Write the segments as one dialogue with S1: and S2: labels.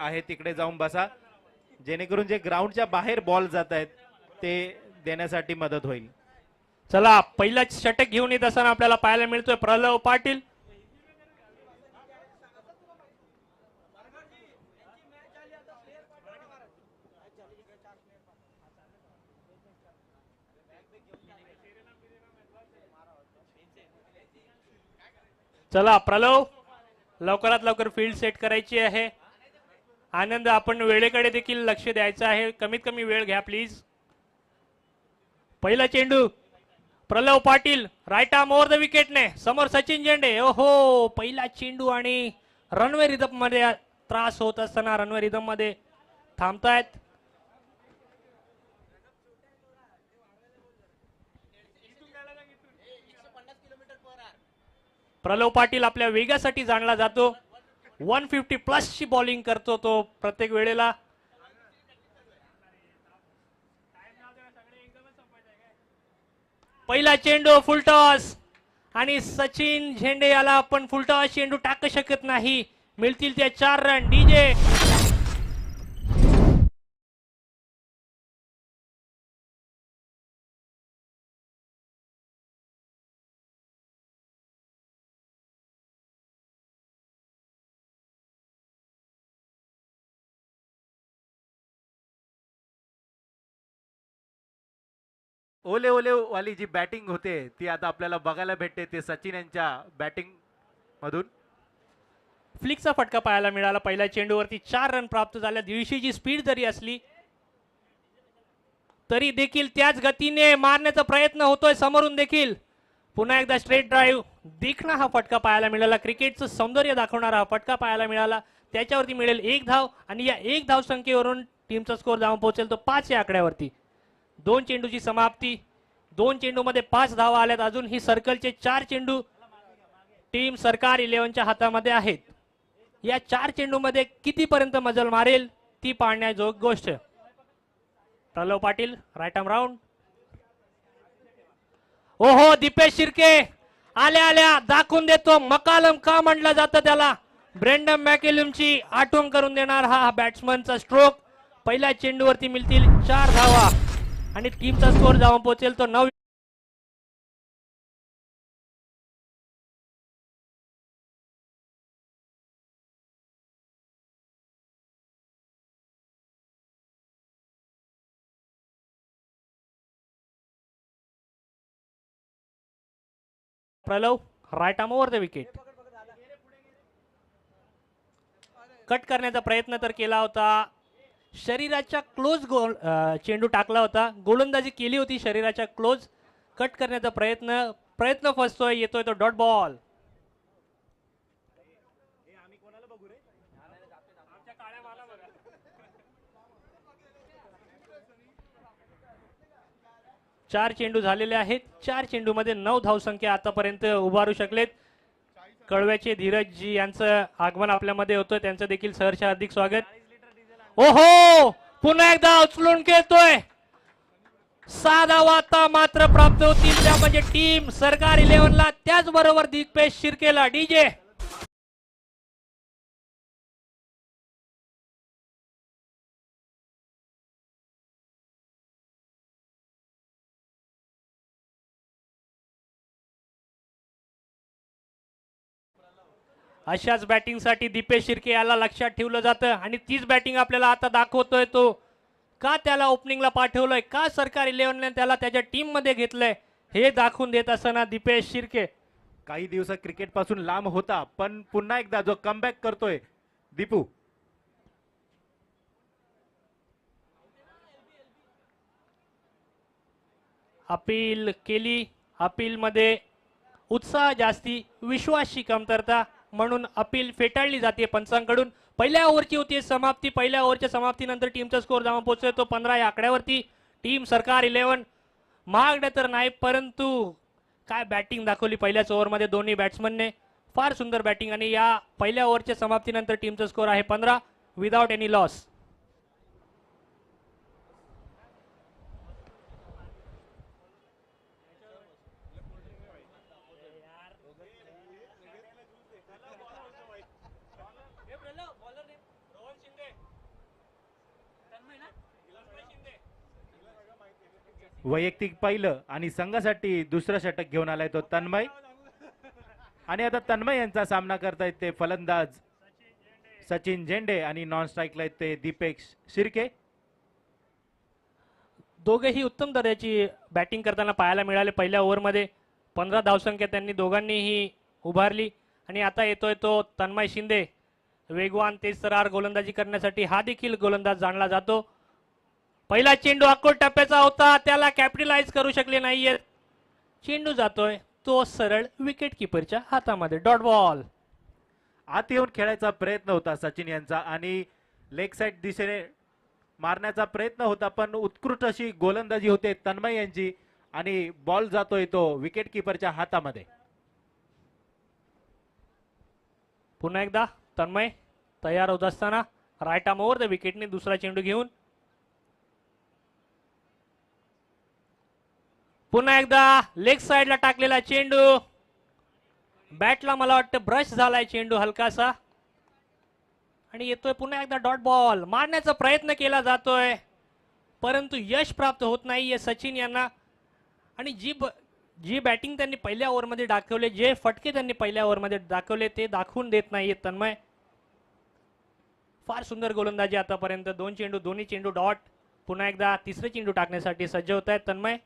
S1: आहे तिकडे जाऊन बसा, जेणेकरून जे ग्राउंडच्या बाहेर बॉल जात आहेत ते देण्यासाठी मदत होईल.
S2: चला पहिला षटक घेऊन येत असताना आपल्याला पाहायला मिळतोय प्रलव पाटील. चला प्रलव लवकरात लवकर फील्ड सेट करायची आहे. आनंद आपण वेळेकडे देखील लक्ष द्यायचं आहे, कमीत कमी वेळ घ्या प्लीज. पहिला चेंडू Pralav Patil right arm over the विकेटने, समोर सचिन झेंडे. ओहो पहिला चेंडू आणि रनवे रिदम मध्ये त्रास होत असताना रनवे रिदम मध्ये थांबतायत. प्रलव पाटील आपल्या वेगासाठी जाणला जातो. 150 प्लस ची बॉलिंग करतो तो प्रत्येक वेळेला. पहिला चेंडू फुलटॉस आणि सचिन झेंडे याला आपण फुलटॉस चेंडू टाकू शकत नाही. मिळतील ते 4 रन. डीजे
S1: ओले ओले वाली जी बॅटिंग होते ती आता आपल्याला बघायला भेटते, ते सचिन यांच्या बॅटिंग मधून.
S2: फ्लिकचा फटका पाहायला मिळाला. पहिल्या चेंडूवरती 4 रन प्राप्त झाल्या. दिवशीची स्पीड जरी असली तरी देखील त्याच गतीने मारण्याचा प्रयत्न होतोय समोरून देखील. पुन्हा एकदा स्ट्रेट ड्राईव्ह देखणा हा फटका पाहायला मिळाला. क्रिकेटचं सौंदर्य दाखवणारा हा फटका पाहायला मिळाला. त्याच्यावरती मिळेल 1 धाव आणि या 1 धाव संख्येवरून टीमचा स्कोर जाऊन पोहोचेल तो 5 या आकड्यावरती. 2 चेंडूची समाप्ती. 2 चेंडूमध्ये 5 धावा आल्यात. अजून ही सर्कलचे 4 चेंडू टीम सरकार 11च्या हातामध्ये आहेत. या 4 चेंडूमध्ये कितीपर्यंत मजल मारेल ती पाहण्याजोग गोष्ट. प्रलव पाटील राईट आर्म राऊंड. ओहो दीपेश शिर्के आल्या आल्या दाखवून देतो. मकालम का म्हटलं जातं त्याला. ब्रेंडन मॅकेलमची आठवण करून देणार हा बॅट्समनचा स्ट्रोक. पहिल्या चेंडूवरती मिळतील 4 धावा आणि टीमचा स्कोर जाऊन पोहोचेल तो 9. Pralav right arm over the wicket. Cut करण्याचा प्रयत्न तर केला होता. शरीराच्या क्लोज चेंडू टाकला होता. गोलंदाजी केली होती शरीराच्या क्लोज. कट करण्याचा प्रयत्न फसतोय. येतोय तो डॉट बॉल. चार चेंडू झालेले आहेत. 4 चेंडू मध्ये 9 धावसंख्या आतापर्यंत उभारू शकलेत. कळव्याचे धीरजजी यांचं आगमन आपल्यामध्ये होतं, त्यांचं देखील सहर्ष हार्दिक स्वागत. ओहो पुन्हा एकदा उचलून खेळतोय. 6 धावा आता मात्र प्राप्त होतील त्या म्हणजे टीम सरकार 11ला. त्याचबरोबर दीपेश शिर्केला. डीजे अशाच बॅटिंगसाठी दीपेश शिर्के याला लक्षात ठेवलं जातं आणि तीच बॅटिंग आपल्याला आता दाखवतोय तो. का त्याला ओपनिंगला पाठवलंय, का सरकार 11ने त्याला त्याच्या टीम मध्ये घेतलंय हे दाखवून देत असताना दीपेश शिर्के.
S1: काही दिवस क्रिकेट पासून लांब होता पण पुन्हा एकदा जो कमबॅक करतोय दीपू.
S2: अपील केली. अपील मध्ये उत्साह जास्ती, विश्वासची कमतरता, म्हणून अपील फेटाळली जाते पंचांकडून. पहिल्या ओव्हरची होती समाप्ती. पहिल्या ओव्हरच्या समाप्तीनंतर टीमचा स्कोर जाऊन पोहोचतोय तो 15 या आकड्यावरती. टीम सरकार 11 महागडे तर नाही परंतु काय बॅटिंग दाखवली पहिल्याच ओव्हरमध्ये दोन्ही बॅट्समनने. फार सुंदर बॅटिंग आणि या पहिल्या ओव्हरच्या समाप्तीनंतर टीमचा स्कोर आहे 15 विदाउट एनी लॉस.
S1: वैयक्तिक पहिलं आणि संघासाठी दुसरं षटक घेऊन आलाय तो तन्मय. आणि आता तन्मय यांचा सामना करतायत ते फलंदाज सचिन झेंडे आणि नॉन स्ट्राईकला आहेत ते दीपेश शिर्के.
S2: दोघेही उत्तम दर्जाची बॅटिंग करताना पाहायला मिळाले. पहिल्या ओव्हरमध्ये 15 धावसंख्या त्यांनी दोघांनीही उभारली. आणि आता येतोय तो तन्मय शिंदे, वेगवान तेजतर्रार गोलंदाजी करण्यासाठी हा देखील गोलंदाज जाणला जातो. पहिला चेंडू अक्कोट टप्प्याचा होता, त्याला कॅपिटलाइज करू शकले नाहीये. चेंडू जातोय तो सरळ विकेट किपरच्या हातामध्ये. Dot ball.
S1: आत येऊन खेळायचा प्रयत्न होता सचिन यांचा आणि लेग साइड दिशेने मारण्याचा प्रयत्न होता, पण उत्कृष्ट अशी गोलंदाजी होते तन्मय यांची आणि बॉल जातोय तो विकेट किपरच्या हातामध्ये.
S2: पुन्हा एकदा तन्मय तयार होत असताना राईट आर्म ओव्हर द विकेटने दुसरा चेंडू घेऊन पुन्हा एकदा लेग साइडला टाकलेला चेंडू. बॅटला मला वाटतं ब्रश झालाय चेंडू हलकासा आणि येतोय पुन्हा एकदा डॉट बॉल. मारण्याचा प्रयत्न केला जातोय परंतु यश प्राप्त होत नाहीये सचिन यांना. आणि जी बॅटिंग त्यांनी पहिल्या ओव्हरमध्ये दाखवले, जे फटके त्यांनी पहिल्या ओव्हरमध्ये दाखवले ते दाखवून देत नाहीये तन्मय. फार सुंदर गोलंदाजी आतापर्यंत. दोन चेंडू, दोन्ही चेंडू डॉट. पुन्हा एकदा तिसरे चेंडू टाकण्यासाठी सज्ज होत आहेत तन्मय.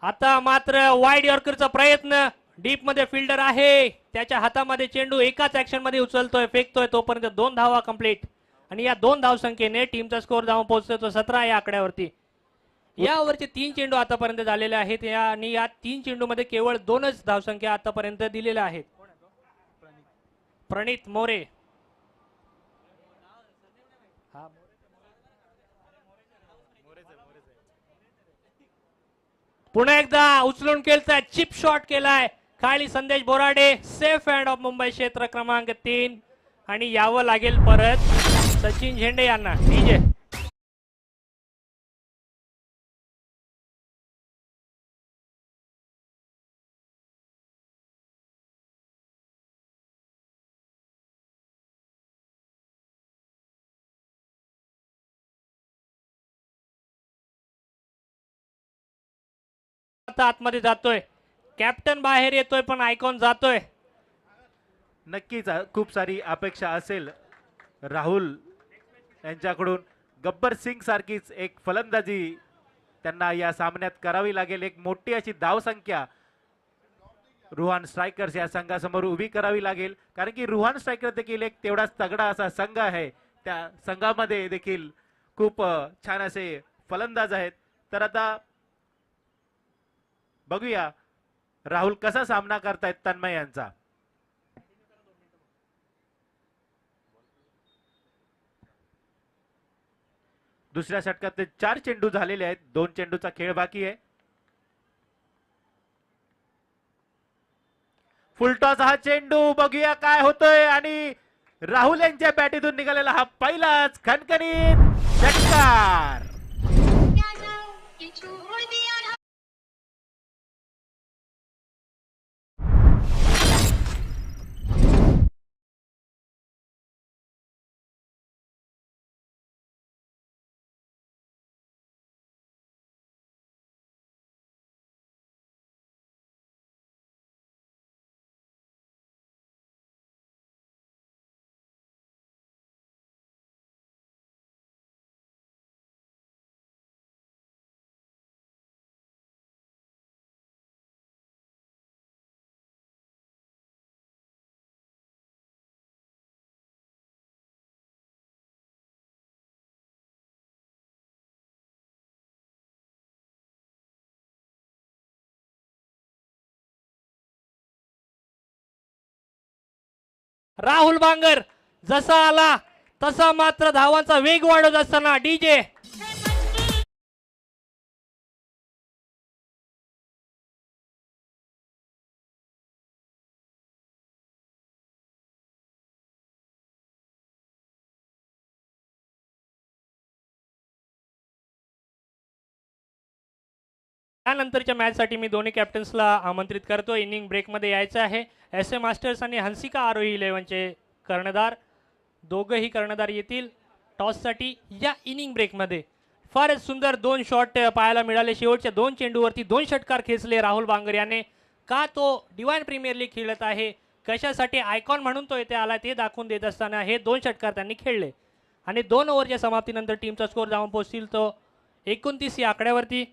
S2: आता मात्र वाईड यॉर्करचा प्रयत्न. डीप मध्ये फिल्डर आहे, त्याच्या हातामध्ये चेंडू एकाच ऍक्शन मध्ये उचलतोय, फेकतोय. तोपर्यंत 2 धावा कंप्लीट आणि या 2 धावसंख्येने टीमचा स्कोर जाऊन पोहोचतोय तो 17 या आकड्यावरती. या ओव्हरचे 3 चेंडू आतापर्यंत झालेले आहेत आणि या 3 चेंडू मध्ये केवळ 2च धावसंख्या आतापर्यंत दिलेल्या आहेत. प्रणित मोरे. पुन्हा एकदा उचलून केलंय, चिप शॉट केलाय खाली संदेश Borade. Safe hand of Mumbai क्षेत्र क्रमांक 3 आणि यावं लागेल परत सचिन झेंडे यांना. डीजे आता आतमध्ये जातोय, कॅप्टन बाहेर येतोय पण आयकॉन जातोय.
S1: नक्कीच खूप सारी अपेक्षा असेल राहुल यांच्याकडून. गब्बर सिंग सारखीच एक फलंदाजी त्यांना या सामन्यात करावी लागेल. एक मोठी अशी धावसंख्या रुहान स्ट्रायकर्स या संघासमोर उभी करावी लागेल, कारण की रुहान स्ट्रायकर देखील एक तेवढाच तगडा असा संघ आहे. त्या संघामध्ये देखील खूप छान असे फलंदाज आहेत. तर आता बघूया राहुल कसा सामना करतायत तन्मय यांचा. दुसऱ्या षटकात ते 4 चेंडू झालेले आहेत, 2 चेंडूचा खेळ बाकी आहे. फुलटॉस हा चेंडू, बघूया काय होतोय. आणि राहुल यांच्या बॅटीतून निघालेला हा पहिलाच खणखणीत षटकार.
S2: राहुल बांगर जसा आला तसा मात्र धावांचा वेग वाढत असताना डीजे त्यानंतरच्या मॅच साठी मी दोन्ही कॅप्टन्सला आमंत्रित करतो. इनिंग ब्रेक मध्ये यायचं आहे. एस ए मास्टर्स आणि हंसिका आरोही 11चे कर्णधार, दोघंही कर्णधार येतील. टॉससाठी या इनिंग ब्रेकमध्ये. फारच सुंदर 2 शॉट पाहायला मिळाले. शेवटच्या 2 चेंडूवरती 2 षटकार खेचले राहुल बांगर याने. का तो डिवाइन प्रीमियर लीग खेळत आहे, कशासाठी आयकॉन म्हणून तो इथे आला ते दाखवून देत असताना हे 2 षटकार त्यांनी खेळले. आणि 2 ओव्हरच्या समाप्तीनंतर टीमचा स्कोर जाऊन पोहोचतील तो 29 या आकड्यावरती.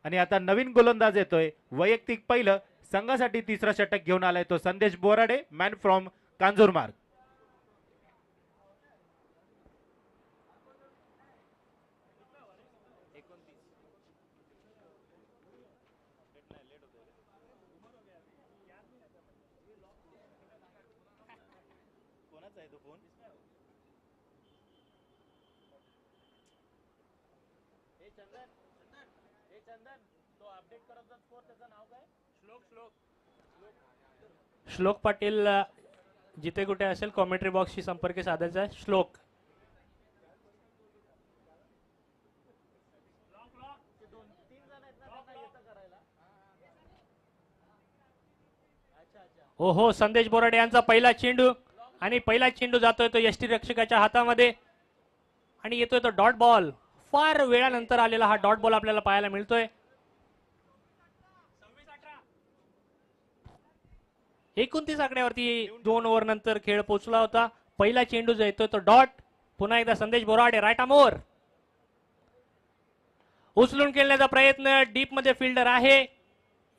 S1: आणि आता नवीन गोलंदाज येतोय. वैयक्तिक पहिलं संघासाठी तिसरा षटक घेऊन आलाय तो संदेश बोराडे, मॅन फ्रॉम कांजूरमार्ग.
S2: श्लोक पाटील जिथे कुठे असेल कॉमेंट्री बॉक्सशी संपर्क साधायचा. श्लोक ओहो, संदेश बोराडे यांचा पहिला चेंडू आणि पहिला चेंडू जातोय तो यष्टीरक्षकाच्या हातामध्ये आणि येतोय तो डॉट बॉल. फार वेळानंतर आलेला हा डॉट बॉल आपल्याला पाहायला मिळतोय. 29 आकड्यावरती 2 ओव्हर नंतर खेळ पोहोचला होता. पहिला चेंडू जो येतोय तो डॉट. पुन्हा एकदा संदेश बोराडे राईट आमोर उचलून खेळण्याचा प्रयत्न. डीप मध्ये फिल्डर आहे.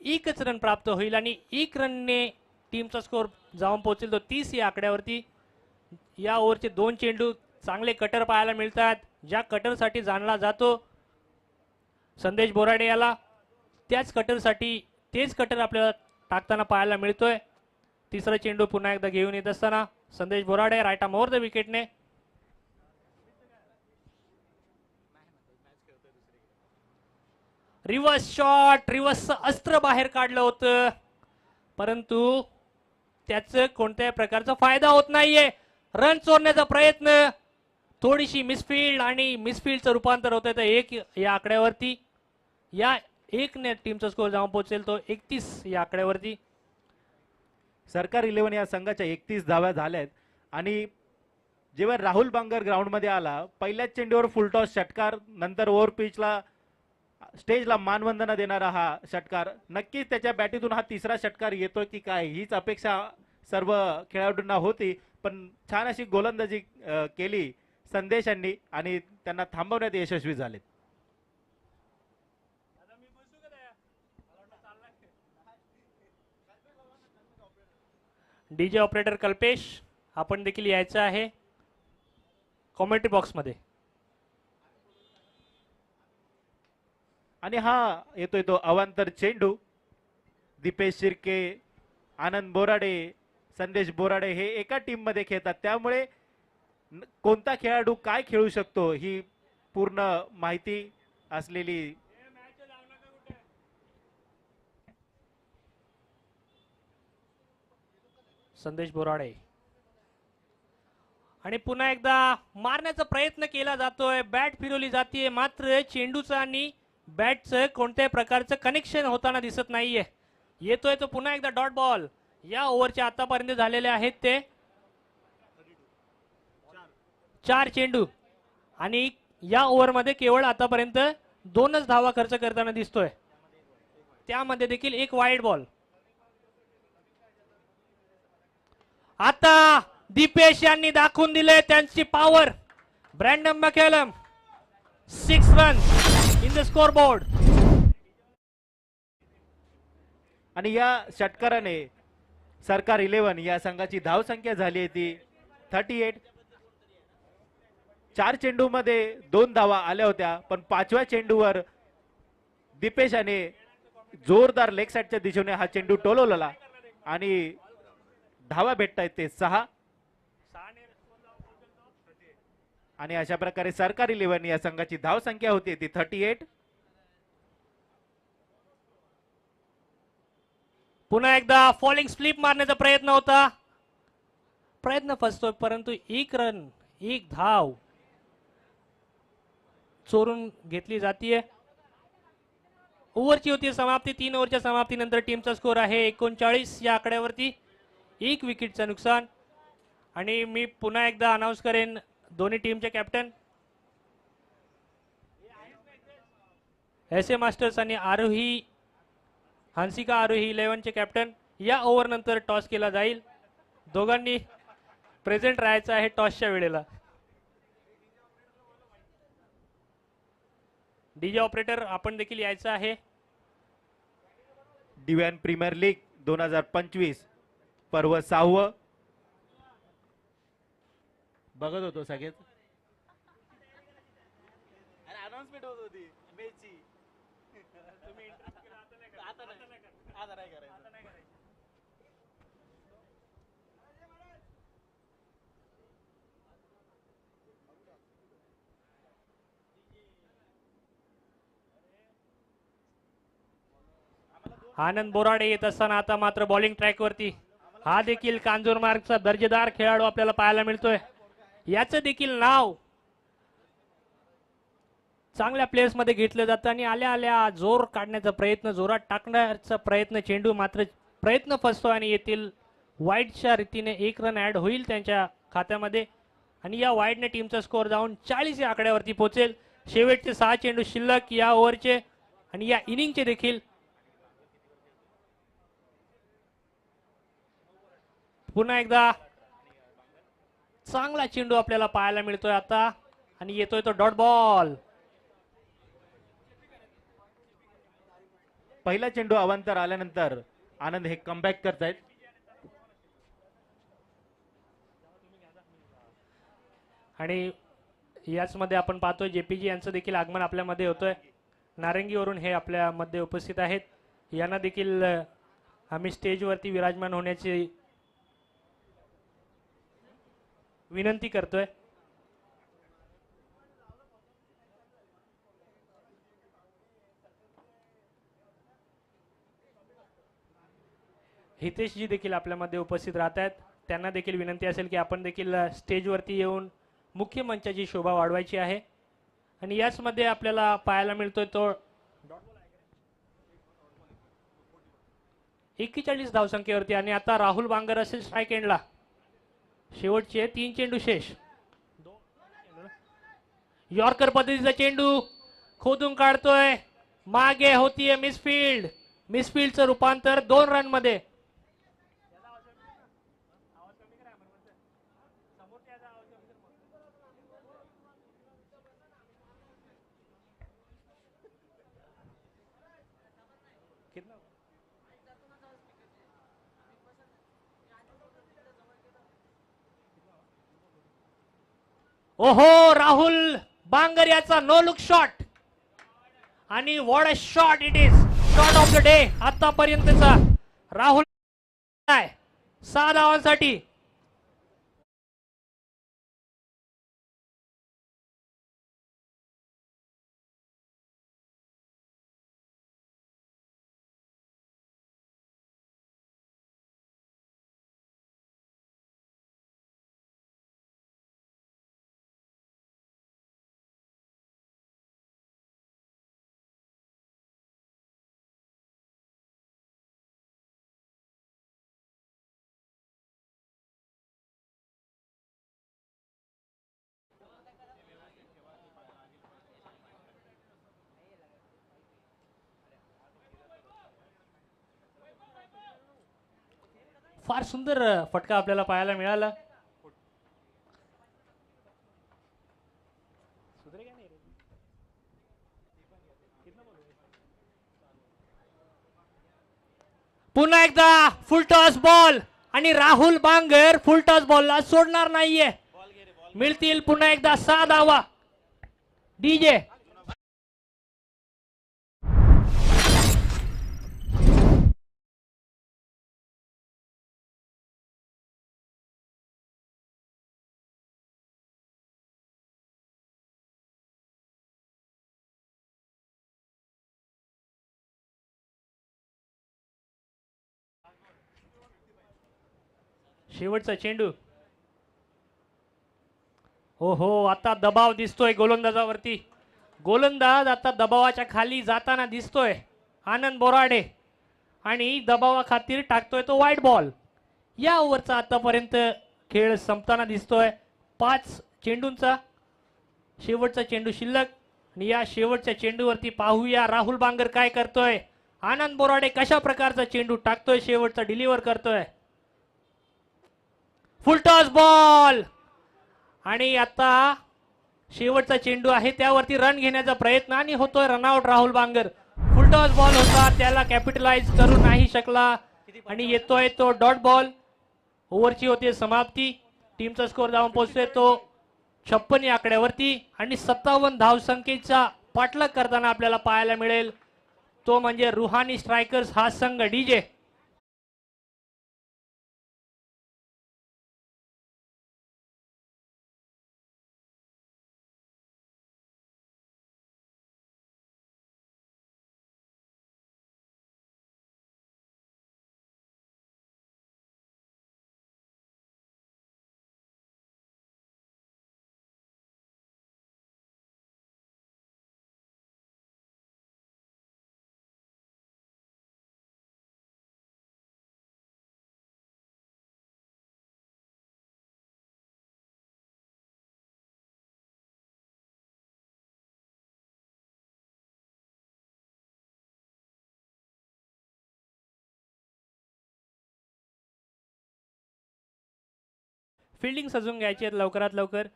S2: एकच रन प्राप्त होईल आणि 1 रनने टीमचा स्कोर जाऊन पोहोचेल तो 30 या आकड्यावरती. या ओव्हरचे 2 चेंडू चांगले कटर पाहायला मिळतात. ज्या कटरसाठी जाणला जातो संदेश बोराडे याला, त्याच कटरसाठी तेच कटर आपल्याला टाकताना पाहायला मिळतोय. तिसरा चेंडू पुन्हा एकदा घेऊन येत असताना Sandesh Borade right arm over the विकेटने. रिव्हर्स शॉट, रिव्हर्स अस्त्र बाहेर काढलं होतं परंतु त्याचं कोणत्याही प्रकारचा फायदा होत नाहीये. रन चोरण्याचा प्रयत्न, थोडीशी मिसफील्ड आणि मिसफील्डचं रूपांतर होत आहे 1 या आकड्यावरती. या 1 ने टीमचा स्कोर जाऊन पोहोचेल तो 31 या आकड्यावरती.
S1: सरकार 11 या संघाच्या 31 धाव्या झाल्यात आणि जेव्हा राहुल बांगर ग्राउंडमध्ये आला पहिल्याच चेंडूवर फुलटॉस षटकार, नंतर ओव्हर पिचला स्टेजला मानवंदना देणारा हा षटकार. नक्कीच त्याच्या बॅटीतून हा तिसरा षटकार येतोय की काय हीच अपेक्षा सर्व खेळाडूंना होती, पण छान अशी गोलंदाजी केली संदेशांनी आणि त्यांना थांबवण्यात यशस्वी झालेत.
S2: डीजे ऑपरेटर कल्पेश आपण देखील यायचं आहे कॉमेंट्री बॉक्समध्ये.
S1: आणि हा येतोय तो अवांतर चेंडू. दीपेश शिर्के, आनंद बोराडे, संदेश बोराडे हे एका टीम मध्ये खेळतात, त्यामुळे कोणता खेळाडू काय खेळू शकतो ही पूर्ण माहिती असलेली
S2: संदेश बोराडे. आणि पुन्हा एकदा मारण्याचा प्रयत्न केला जातोय. बॅट फिरवली जाते मात्र चेंडूचं आणि बॅटचं कोणत्याही प्रकारचं कनेक्शन होताना दिसत नाहीये. येतोय तो पुन्हा एकदा डॉट बॉल. या ओव्हरचे आतापर्यंत झालेले आहेत ते 4 चेंडू आणि या ओव्हरमध्ये केवळ आतापर्यंत 2च धावा खर्च करताना दिसतोय, त्यामध्ये देखील 1 वाईड बॉल. आता दीपेश यांनी दाखवून दिले त्यांची power. Brendon McCullum 6 run in the score board.
S1: आणि या षटकाराने सरकार 11 या संघाची धावसंख्या झाली आहे ती 38. 4 चेंडू मध्ये 2 धावा आल्या होत्या, पण 5व्या चेंडूवर दीपेशाने जोरदार लेग साइडच्या दिशेने हा चेंडू टोलवला आणि धावा भेटतायत ते 6. आणि अशा प्रकारे सरकार 11 या संघाची धाव संख्या होती ती 38.
S2: पुन्हा एकदा फॉलिंग स्लिप मारण्याचा प्रयत्न होता, प्रयत्न फसतोय परंतु 1 रन 1 धाव चोरून घेतली जाते. ओव्हरची होती समाप्ती. 3 ओव्हरच्या समाप्तीनंतर टीमचा स्कोर आहे 39 या आकड्यावरती. 1 विकेटचं नुकसान. आणि मी पुन्हा एकदा अनाऊन्स करेन दोन्ही टीमचे कॅप्टन एस ए मास्टर्स आणि आरोही हंसिका आरोही 11 चे कॅप्टन. या ओव्हर नंतर टॉस केला जाईल. दोघांनी प्रेझेंट राहायचं आहे टॉसच्या वेळेला. डीजे ऑपरेटर आपण देखील यायचं आहे.
S1: डिव्हान प्रीमियर लीग 2025 पर्व 6व बघत होतो सगळेच. अनाउन्समेंट होत होती मॅचची. आता नाही करायचं.
S2: आनंद बोराडे येत असताना आता मात्र बॉलिंग ट्रॅक वरती. हा देखील कांजूरमार्गचा दर्जेदार खेळाडू आपल्याला पाहायला मिळतोय. याचं देखील नाव चांगल्या प्लेयर्स मध्ये घेतलं जातं आणि आल्या आल्या जोर काढण्याचा प्रयत्न, जोरात टाकण्याचा प्रयत्न, चेंडू मात्र प्रयत्न फसतो आणि येथील वाईडच्या रीतीने 1 रन ऍड होईल त्यांच्या खात्यामध्ये आणि या वाईडने टीमचा स्कोअर जाऊन 40 या आकड्यावरती पोहोचेल. शेवटचे 6 चेंडू शिल्लक या ओव्हरचे आणि या इनिंगचे देखील. पुन्हा एकदा चांगला चेंडू आपल्याला पाहायला मिळतोय आता आणि येतोय तो डॉट बॉल.
S1: पहिला चेंडू अवांतर आल्यानंतर आनंद हे कमबॅक करतायत.
S2: आणि याच मध्ये आपण पाहतोय जेपीजी यांचं देखील आगमन आपल्यामध्ये होतोय. नारंगीवरून हे आपल्या मध्ये उपस्थित आहेत. यांना देखील आम्ही स्टेजवरती विराजमान होण्याची विनंती करतोय. हितेशजी देखील आपल्यामध्ये उपस्थित राहत आहेत. त्यांना देखील विनंती असेल की आपण देखील स्टेजवरती येऊन मुख्य मंचाची शोभा वाढवायची आहे. आणि याच मध्ये आपल्याला पाहायला मिळतोय तो 41 धावसंख्येवरती आणि आता राहुल बांगर असेल स्ट्राईक एंडला. शेवटचे 3 चेंडू शेष. यॉर्कर पद्धतीचा चेंडू खोदून काढतोय. मागे होतीये मिसफील्ड. मिसफील्डचं रूपांतर 2 रन मध्ये. ओहो, राहुल बांगर याचा नो लुक शॉट आणि what a shot it is. Shot of the day आतापर्यंतचा राहुल 6 धावांसाठी. फार सुंदर फटका आपल्याला पाहायला मिळाला. पुन्हा एकदा फुल टॉस बॉल आणि राहुल बांगर फुल टॉस बॉलला सोडणार नाहीये. मिळतील पुन्हा एकदा 6 धावा. डीजे शेवटचा चेंडू. ओहो, आता दबाव दिसतोय गोलंदाजावरती. गोलंदाज आता दबावाच्या खाली जाताना दिसतोय. आनंद बोराडे आणि दबावाखातीर टाकतोय तो वाईट बॉल. या ओव्हरचा आतापर्यंत खेळ संपताना दिसतोय. 5 चेंडूंचा शेवटचा चेंडू शिल्लक आणि या शेवटच्या चेंडूवरती पाहूया राहुल बांगर काय करतोय. आनंद बोराडे कशा प्रकारचा चेंडू टाकतोय, शेवटचा डिलिव्हर करतोय. फुल टॉस बॉल आणि आता शेवटचा चेंडू आहे त्यावरती रन घेण्याचा प्रयत्न आणि होतोय run out. Rahul Bangar full toss ball होता, त्याला कॅपिटलाइज करू नाही शकला आणि येतोय तो डॉट बॉल. ओव्हरची होते समाप्ती. टीमचा स्कोर जाऊन पोहोचतोय तो 56 या आकड्यावरती आणि 57 धावसंख्येचा पाठलाग करताना आपल्याला पाहायला मिळेल तो म्हणजे रुहानी स्ट्रायकर्स हा संघ. डीजे फिल्डिंग सजवून घ्यायची आहेत लवकरात लवकर.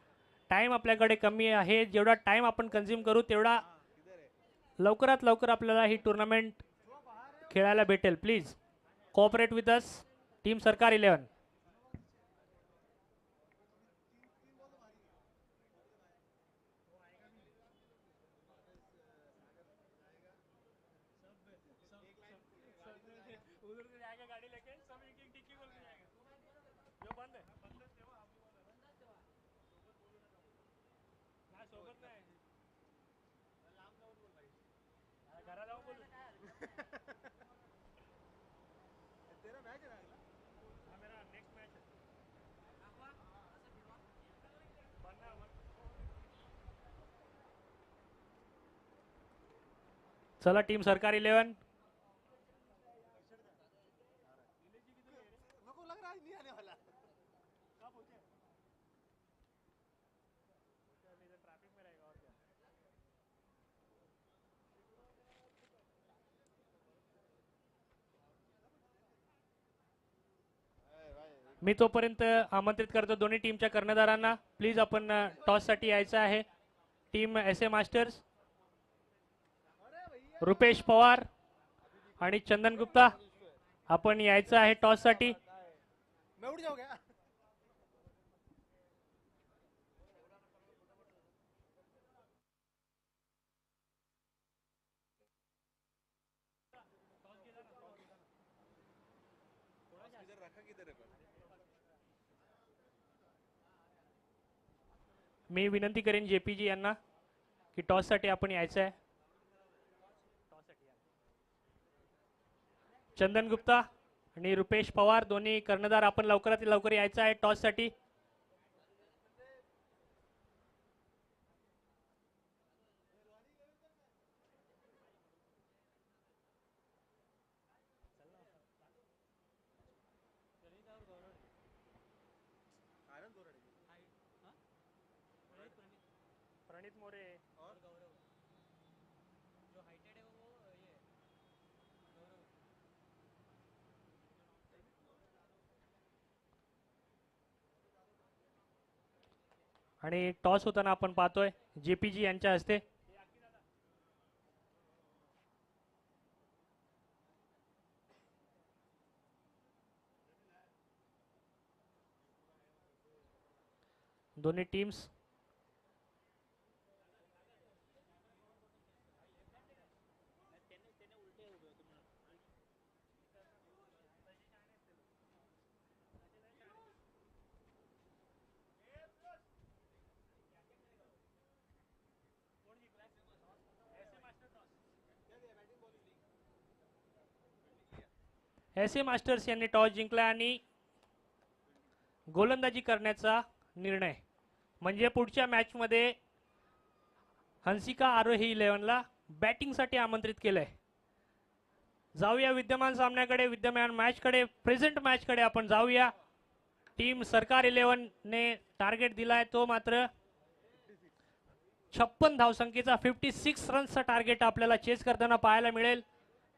S2: टाइम आपल्याकडे कमी आहे. जेवढा टाइम आपण कंझ्युम करू तेवढा लवकरात लवकर आपल्याला ही टुर्नामेंट खेळायला भेटेल. Please cooperate with us team सरकार 11. चला टीम सरकार 11. मी तोपर्यंत आमंत्रित करतो दोन्ही टीमच्या कर्णधारांना. प्लीज आपण टॉस साठी यायचं आहे. Team SA masters Rupesh Pawar आणि चंदन गुप्ता आपण यायचं आहे टॉस साठी. मी विनंती करेन JPG यांना की टॉस साठी आपण यायचं आहे. चंदन गुप्ता आणि रुपेश पवार दोन्ही कर्णधार आपण लवकरात लवकर यायचं आहे टॉस साठी. प्रणित मोरे आणि टॉस होताना आपण पाहतोय JPG यांच्या हस्ते. दोन्ही टीम्स SA मास्टर्स यांनी टॉस जिंकला आणि गोलंदाजी करण्याचा निर्णय म्हणजे पुढच्या मॅच मध्ये हंसिका आरोही 11ला बॅटिंग साठी आमंत्रित केलंय. जाऊया विद्यमान सामन्याकडे, विद्यमान मॅच कडे, प्रेझेंट मॅच कडे आपण जाऊया. टीम सरकार 11 ने टार्गेट दिलाय तो मात्र 56 धावसंख्येचा 56 रन्सचा टार्गेट आपल्याला चेस करताना पाहायला मिळेल,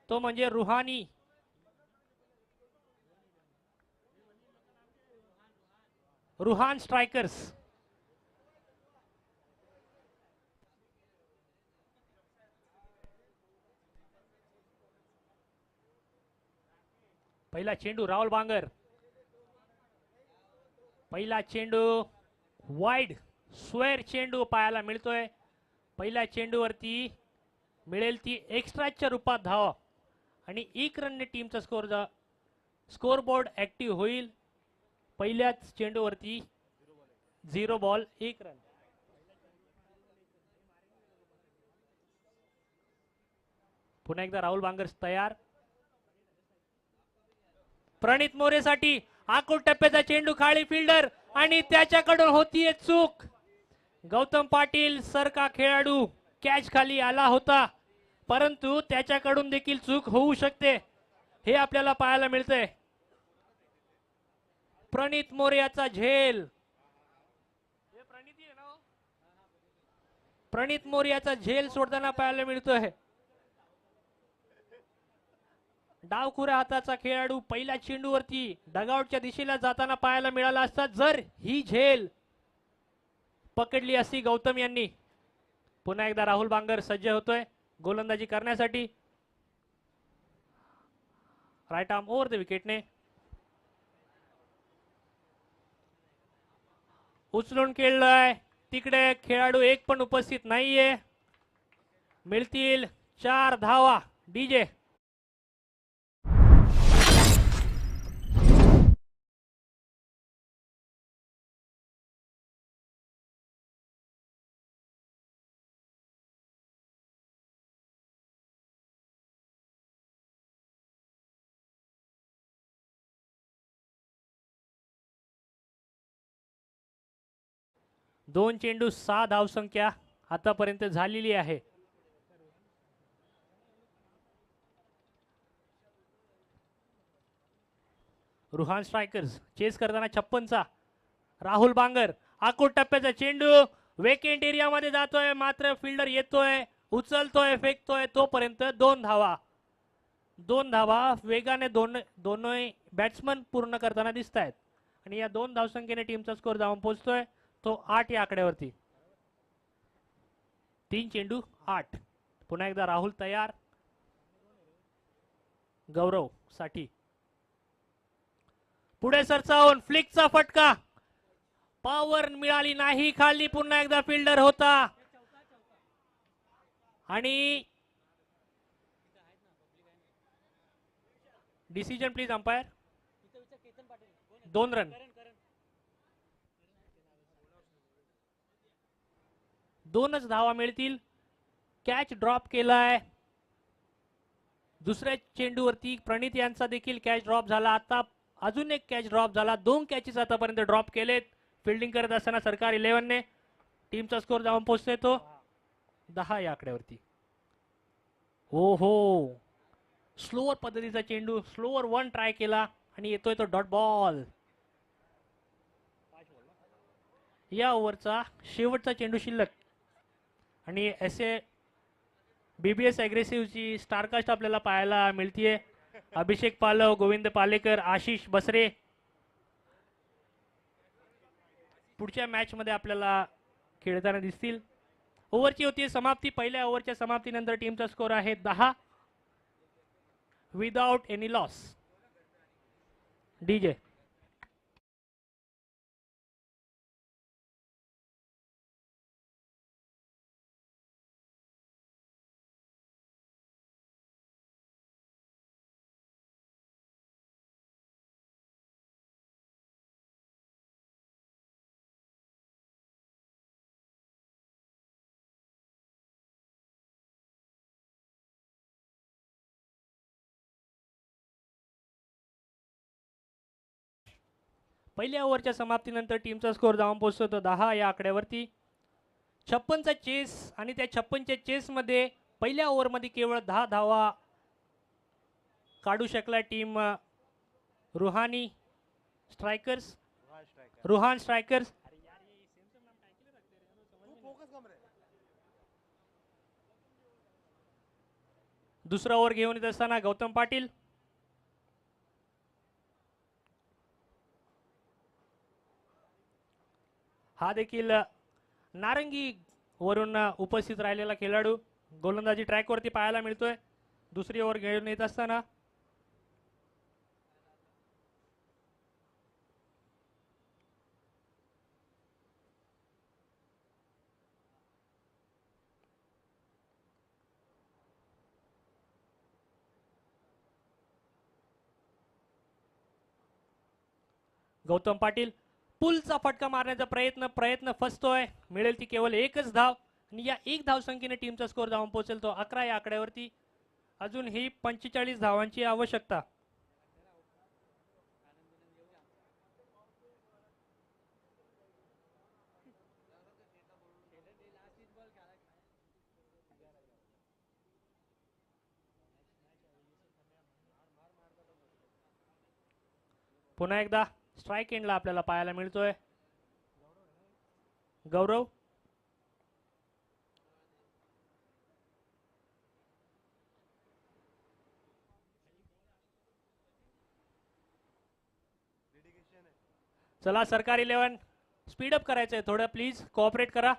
S2: तो म्हणजे रुहानी. रुहान स्ट्रायकर्स. पहिला चेंडू राहुल बांगर. पहिला चेंडू वाईड स्क्वेअर चेंडू पाहायला मिळतोय. पहिल्या चेंडूवरती मिळेल ती एक्स्ट्राच्या रूपात धाव आणि 1 रनने टीमचा स्कोर बोर्ड ऍक्टिव्ह होईल. पहिल्याच चेंडूवरती 0 बॉल 1 रन. पुन्हा एकदा राहुल बांगर्स तयार. प्रणित मोरेसाठी आखूड टप्प्याचा चेंडू, खाली फिल्डर आणि त्याच्याकडून होतीये चूक. गौतम पाटील सारखा खेळाडू कॅच खाली आला होता, परंतु त्याच्याकडून देखील चूक होऊ शकते हे आपल्याला पाहायला मिळतंय. प्रणित मोरेचा झेल. प्रणित मोरेचा झेल सोडताना पाहायला मिळतोय. डावखुऱ्या हाताचा खेळाडू पहिल्या चेंडूवरती डगआउटच्या दिशेला जाताना पाहायला मिळाला असता जर ही झेल पकडली असती गौतम यांनी. पुन्हा एकदा राहुल बांगर सज्ज होतोय गोलंदाजी करण्यासाठी. राईट आर्म ओव्हर द विकेटने उचलून खेळलाय. तिकडे खेळाडू एक पण उपस्थित नाहीये. मिळतील 4 धावा. डीजे. दोन चेंडू 6 धावसंख्या आतापर्यंत झालेली आहे. रुहान स्ट्रायकर्स चेस करताना 56चा राहुल बांगर. आखूड टप्प्याचा चेंडू वेकेंट एरियामध्ये जातोय, मात्र फिल्डर येतोय, उचलतोय, फेकतोय, तोपर्यंत 2 धावा. 2 धावा वेगाने दोन्ही बॅट्समन पूर्ण करताना दिसत आहेत आणि या 2 धावसंख्येने टीमचा स्कोर जाऊन पोहोचतोय तो 8 या आकड्यावरती. 3 चेंडू 8. पुन्हा एकदा राहुल तयार. गौरव साठी पुढे सरसावून फ्लिकचा फटका. पॉवर मिळाली नाही, खाली पुन्हा एकदा फिल्डर होता आणि डिसिजन प्लीज अंपायर. 2 रन. 2च धावा मिळतील. कॅच ड्रॉप केलाय. दुसऱ्या चेंडूवरती प्रणित यांचा देखील कॅच ड्रॉप झाला. आता अजून एक कॅच ड्रॉप झाला. 2 कॅचेस आतापर्यंत ड्रॉप केलेत फिल्डिंग करत असताना सरकार 11 ने. टीमचा स्कोर जाऊन पोहोचतोय तो 10 या आकड्यावरती. हो हो, स्लोअर पद्धतीचा चेंडू, स्लोअर 1 ट्राय केला आणि येतोय तो डॉट बॉल. या ओव्हरचा शेवटचा चेंडू शिल्लक आणि असे बीबीएस अग्रेसिव्हची स्टारकास्ट आपल्याला पाहायला मिळतीये. अभिषेक पालव, गोविंद पालेकर, आशिष बसरे पुढच्या मॅच मध्ये आपल्याला खेळताना दिसतील. ओव्हरची होती समाप्ती. पहिल्या ओव्हरच्या समाप्तीनंतर टीमचा स्कोर आहे 10 विदाउट एनी लॉस. डीजे. पहिल्या ओव्हरच्या समाप्तीनंतर टीमचा स्कोर जाऊन पोहोचतो तो 10 या आकड्यावरती. 56चा चेस आणि त्या 56च्या चेस मध्ये पहिल्या ओव्हरमध्ये केवळ 10 धावा काढू शकला टीम रुहान स्ट्रायकर्स. दुसरा ओव्हर घेऊन येत असताना गौतम पाटील. हा देखील नारंगी वरून उपस्थित राहिलेला खेळाडू गोलंदाजी ट्रॅक वरती पाहायला मिळतोय. दुसरी ओव्हर घेऊन येत असताना गौतम पाटील पुलचा फटका मारण्याचा प्रयत्न फसतोय. मिळेल ती केवळ एकच धाव आणि या एक धाव संख्येने टीमचा स्कोर जाऊन पोहोचेल तो 11 या आकड्यावरती. अजून ही 45 धावांची आवश्यकता. पुन्हा एकदा स्ट्राइक एंडला आपल्याला पाहायला मिळतोय गौरव. चला सरकारी 11 स्पीडअप करायचंय थोडं, प्लीज कोऑपरेट करा.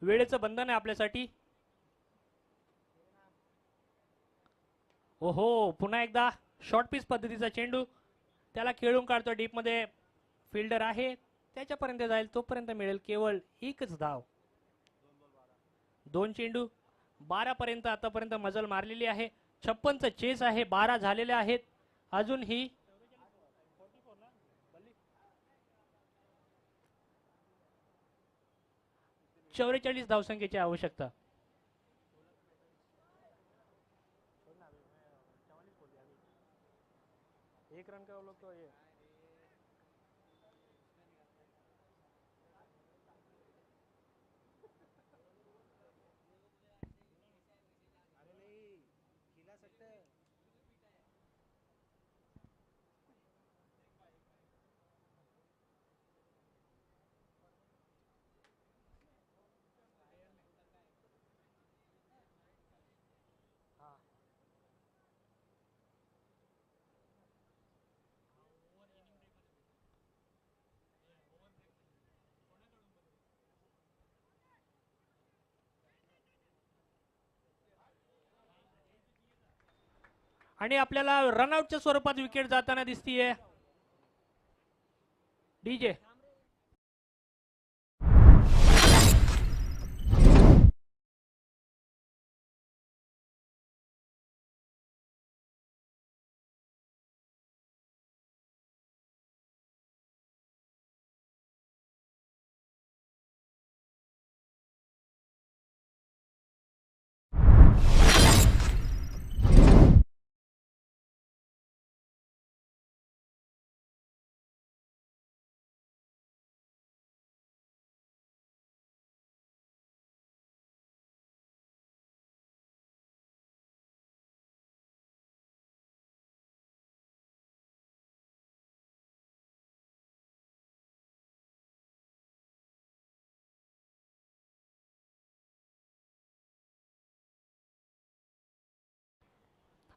S2: वेळेचं बंधन आहे आपल्यासाठी. ओहो, पुन्हा एकदा शॉर्ट पिच पद्धतीचा चेंडू त्याला खेळून काढतो. डीप मध्ये फिल्डर आहे त्याच्यापर्यंत जाईल तोपर्यंत मिळेल केवळ एकच धाव. 2 चेंडू 12 पर्यंत आतापर्यंत मजल मारलेली आहे. 56चं चेस आहे. 12 झालेले आहेत. अजून ही 44 धावसंख्येची आवश्यकता. एक रन का लोग तो ये आणि आपल्याला रनआउटच्या स्वरूपात विकेट जाताना दिसतीये. डीजे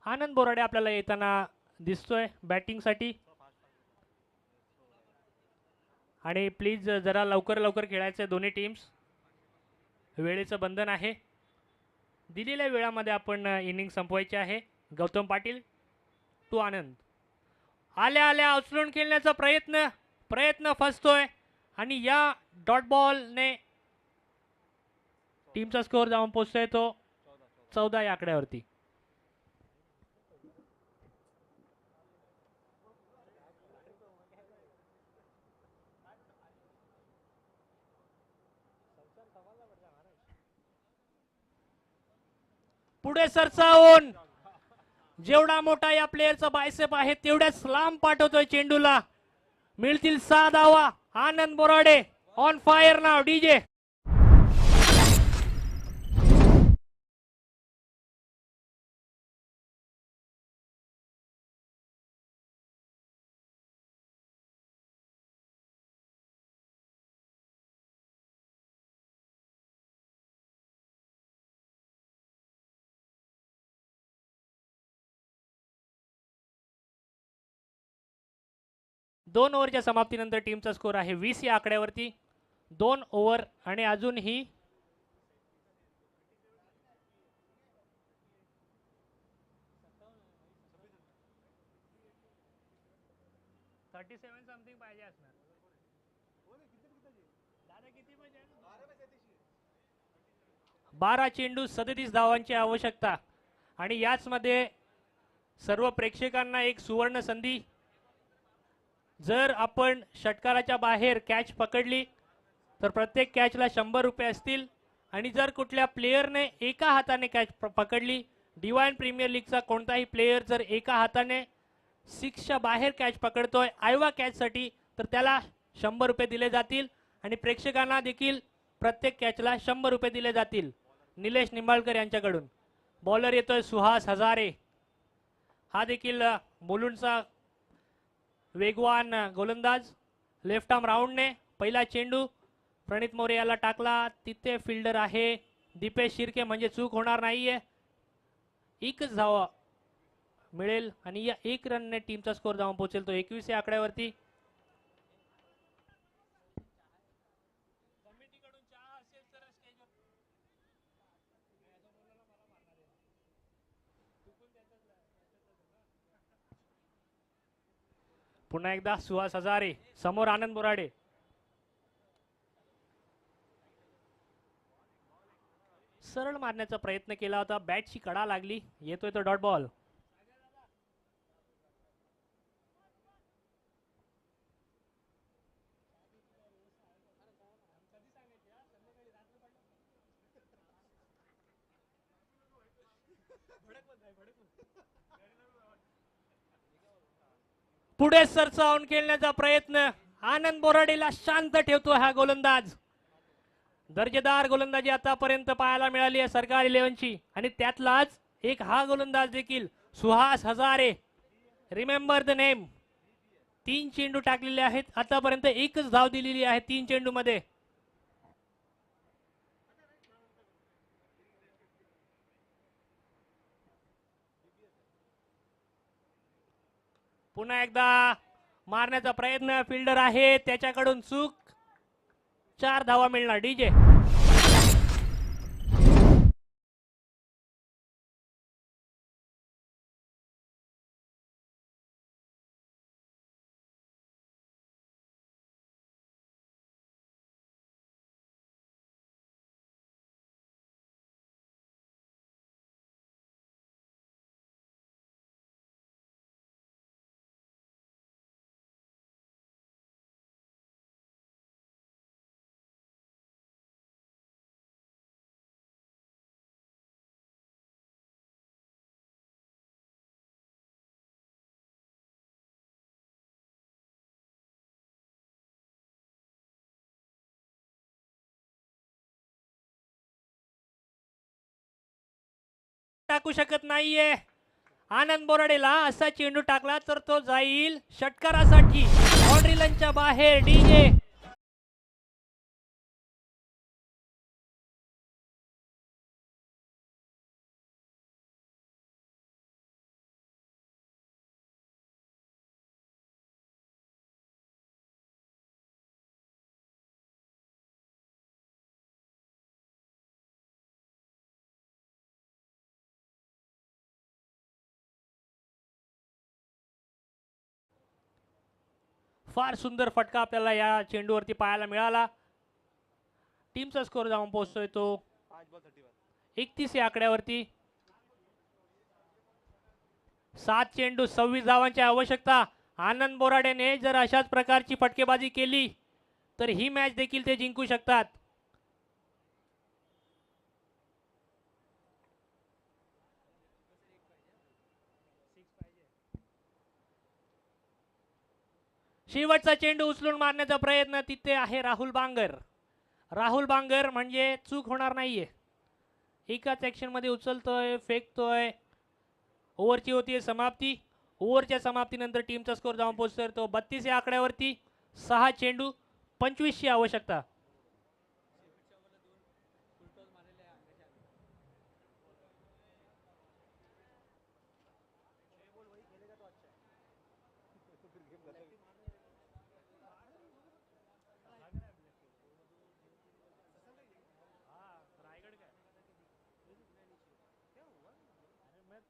S2: आनंद बोराडे आपल्याला येताना दिसतोय बॅटिंग साठी. आणि प्लीज जरा लवकर खेळायचं दोन्ही टीम्स. वेळेचं बंधन आहे. दिलेल्या वेळामध्ये आपण इनिंग संपवायची आहे. गौतम पाटील टू आनंद. आल्या उचलून खेळण्याचा प्रयत्न फसतोय आणि या डॉट बॉलने टीमचा स्कोर जाऊन पोहोचतोय तो 14 या आकड्यावरती. पुढे सरसावून जेवढा मोठा या प्लेयरचा बायसेप आहे तेवढ्याच लांब पाठवतोय चेंडूला. मिळतील 6 धावा. आनंद बोराडे ऑन फायर नाव. डीजे 2 ओव्हरच्या समाप्तीनंतर टीमचा स्कोर आहे 20 या आकड्यावरती. 2 ओव्हर आणि अजूनही समथिंग पाहिजे असणार. 12 चेंडू 37 धावांची आवश्यकता आणि याच मध्ये सर्व प्रेक्षकांना एक सुवर्ण संधी. जर आपण षटकाराच्या बाहेर कॅच पकडली तर प्रत्येक कॅचला 100 रुपये असतील आणि जर कुठल्या प्लेयरने एका हाताने कॅच पकडली, डिवाइन प्रीमियर लीगचा कोणताही प्लेयर जर एका हाताने 6च्या बाहेर कॅच पकडतोय आयवा कॅचसाठी, तर त्याला 100 रुपये दिले जातील आणि प्रेक्षकांना देखील प्रत्येक कॅचला 100 रुपये दिले जातील. निलेश निंबाळकर यांच्याकडून बॉलर येतोय सुहास हजारे. हा देखील मुलुंडचा वेगवान गोलंदाज. लेफ्ट आर्म राऊंडने पहिला चेंडू प्रणित मोरे याला टाकला. तिथे फिल्डर आहे दीपेश शिर्के, म्हणजे चूक होणार नाहीये. एकच धावा मिळेल आणि या 1 रनने टीमचा स्कोर जाऊन पोहोचेल तो 21 या आकड्यावरती. पुन्हा एकदा सुहास हजारे समोर आनंद बोराडे. सरळ मारण्याचा प्रयत्न केला होता, बॅटची कडा लागली. येतोय तो डॉट बॉल. पुढे सरसावून खेळण्याचा प्रयत्न. आनंद बोराडेला शांत ठेवतो हा गोलंदाज. दर्जेदार गोलंदाजी आतापर्यंत पाहायला मिळाली आहे सरकार 11ची आणि त्यातलाच एक हा गोलंदाज देखील Suhas Hazare. Remember the name. 3 चेंडू टाकलेले आहेत आतापर्यंत, एकच धाव दिलेली आहे 3 चेंडू मध्ये. पुन्हा एकदा मारण्याचा प्रयत्न. फिल्डर आहे त्याच्याकडून चूक. 4 धावा मिळणार. डीजे टाकू शकत नाहीये. आनंद बोराडेला असा चेंडू टाकला तर तो जाईल षटकारासाठी बाउंड्री लाईनच्या बाहेर. डीजे फार सुंदर फटका आपल्याला या चेंडूवरती पाहायला मिळाला. टीमचा स्कोर जाऊन पोहोचतोय तो 31 या आकड्यावरती. 7 चेंडू 26 धावांची आवश्यकता. आनंद बोराडेने जर अशाच प्रकारची फटकेबाजी केली तर ही मॅच देखील ते जिंकू शकतात. शेवटचा चेंडू उचलून मारण्याचा प्रयत्न. तिथे आहे राहुल बांगर. राहुल बांगर म्हणजे चूक होणार नाहीये. एकाच ऍक्शन मध्ये उचलतोय, फेकतोय. ओव्हरची होती समाप्ती. ओव्हरच्या समाप्तीनंतर टीमचा स्कोर जाऊन पोहोचतोय तो 32 या आकड्यावरती. 6 चेंडू 25 ची आवश्यकता.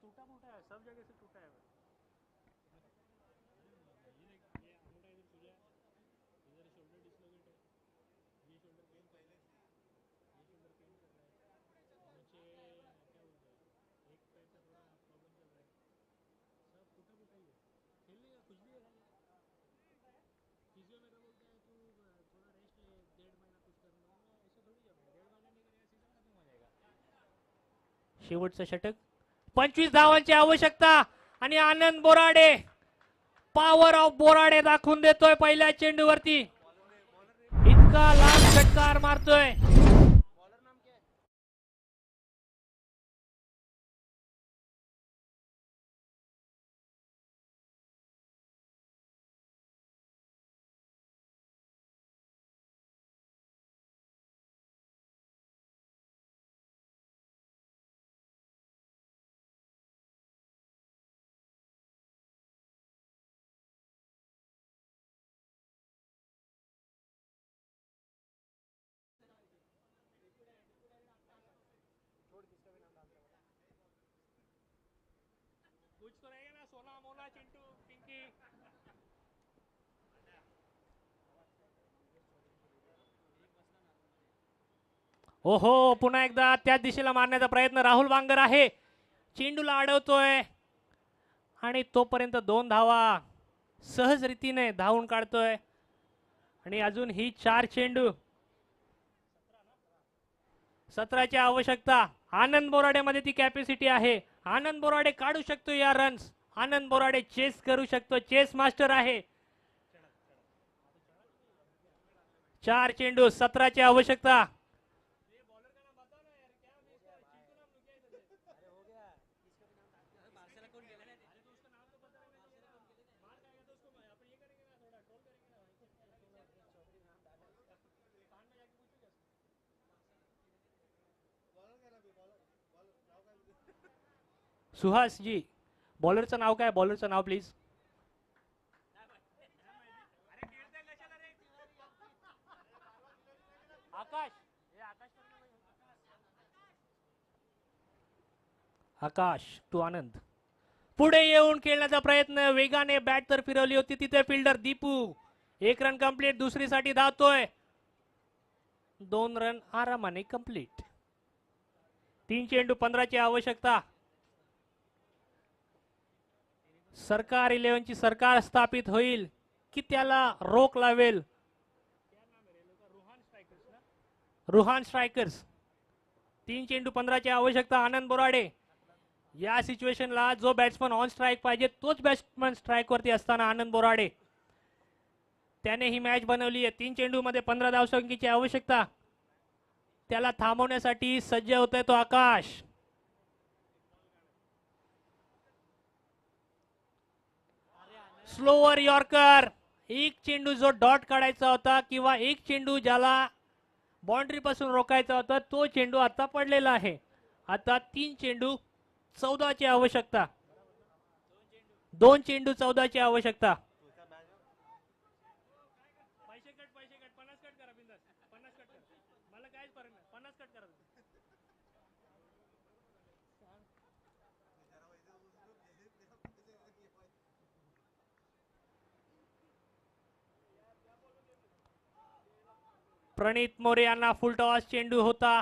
S2: टूटा फूटा है, सब जगह से टूटा है। इधर शोल्डर डिसलोकेट है, ये शोल्डर पेन पहले से, ये शोल्डर पेन कर रहा है, नीचे क्या बोलते हैं, एक पैर का थोड़ा प्रॉब्लम चल रहा है, सब टूटा फूटा ही है, खेल लेगा कुछ भी है। फिजियो मेरा बोलता है तू थोड़ा रेस्ट ले, 1.5 महीना कुछ करना, ऐसा थोड़ी जमेगा, 1.5 महीना नहीं करेगा सीजन खत्म हो जाएगा। शेवटचं षटक, 25 धावांची आवश्यकता आणि आनंद बोराडे पॉवर ऑफ बोराडे दाखवून देतोय पहिल्या चेंडूवरती, इतका लांब षटकार मारतोय। कुछ तो रहेगा ना, सोना मोना चिंटू पिंकी। ओहो, पुन्हा एकदा त्याच दिशेला मारण्याचा प्रयत्न, राहुल वांगर आहे, चेंडूला अडवतोय आणि तोपर्यंत 2 धावा सहज रीतीने धावून काढतोय आणि अजून ही 4 चेंडू, 17ची आवश्यकता। आनंद बोराडेमध्ये ती कॅपॅसिटी आहे, आनंद बोराडे काढू शकतो या रन्स, आनंद बोराडे चेस करू शकतो, चेस मास्टर आहे। 4 चेंडू, 17ची आवश्यकता। सुहास जी, बॉलरचं नाव काय, बॉलरचं नाव प्लीज। आकाश, आकाश टू आनंद, पुढे येऊन खेळण्याचा प्रयत्न, वेगाने बॅट तर फिरवली होती तिथे फिल्डर दीपू, 1 रन कंप्लीट, दुसरीसाठी धावतोय, 2 रन आरामाने कंप्लीट। 3 चेंडू, 15ची आवश्यकता। सरकार 11 ची सरकार स्थापित होईल की त्याला रोक लावेल रुहान स्ट्रायकर्स। 3 चेंडू, 15ची आवश्यकता। आनंद बोराडे, या सिच्युएशनला जो बॅट्समन ऑन स्ट्राईक पाहिजे तोच बॅट्समन स्ट्राईक वरती असताना आनंद बोराडे त्याने ही मॅच बनवली आहे। 3 चेंडू मध्ये 15 धावसंख्येची आवश्यकता, त्याला थांबवण्यासाठी सज्ज होतोय तो आकाश। स्लोअर यॉर्कर, एक चेंडू जो डॉट काढायचा होता किंवा एक चेंडू ज्याला बाउंड्री पासून रोखायचा होता तो चेंडू आता पडलेला आहे। आता 3 चेंडू, 14ची आवश्यकता, 2 चेंडू, 14ची आवश्यकता। पैसे कट 50 कट करा बिंदास, 50 कट करा, मला काहीच फरक नाही, 50 कट करा। प्रणित मोरे यांना फुल टॉस चेंडू होता,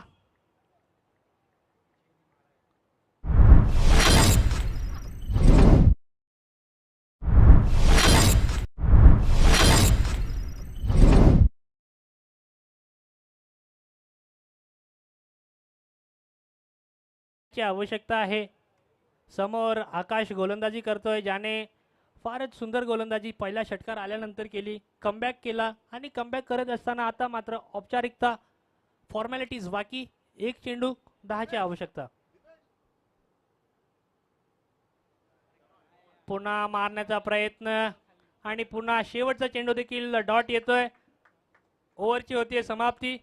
S2: ची आवश्यकता आहे। समोर आकाश गोलंदाजी करतोय, ज्याने फारच सुंदर गोलंदाजी पहिला षटकार आल्यानंतर केली, कमबॅक केला आणि कमबॅक करत असताना आता मात्र औपचारिकता, फॉर्मॅलिटीज बाकी। 1 चेंडू, 10ची आवश्यकता। पुन्हा मारण्याचा प्रयत्न आणि पुन्हा शेवटचा चेंडू देखील डॉट येतोय, ओव्हरची होतीये समाप्ती।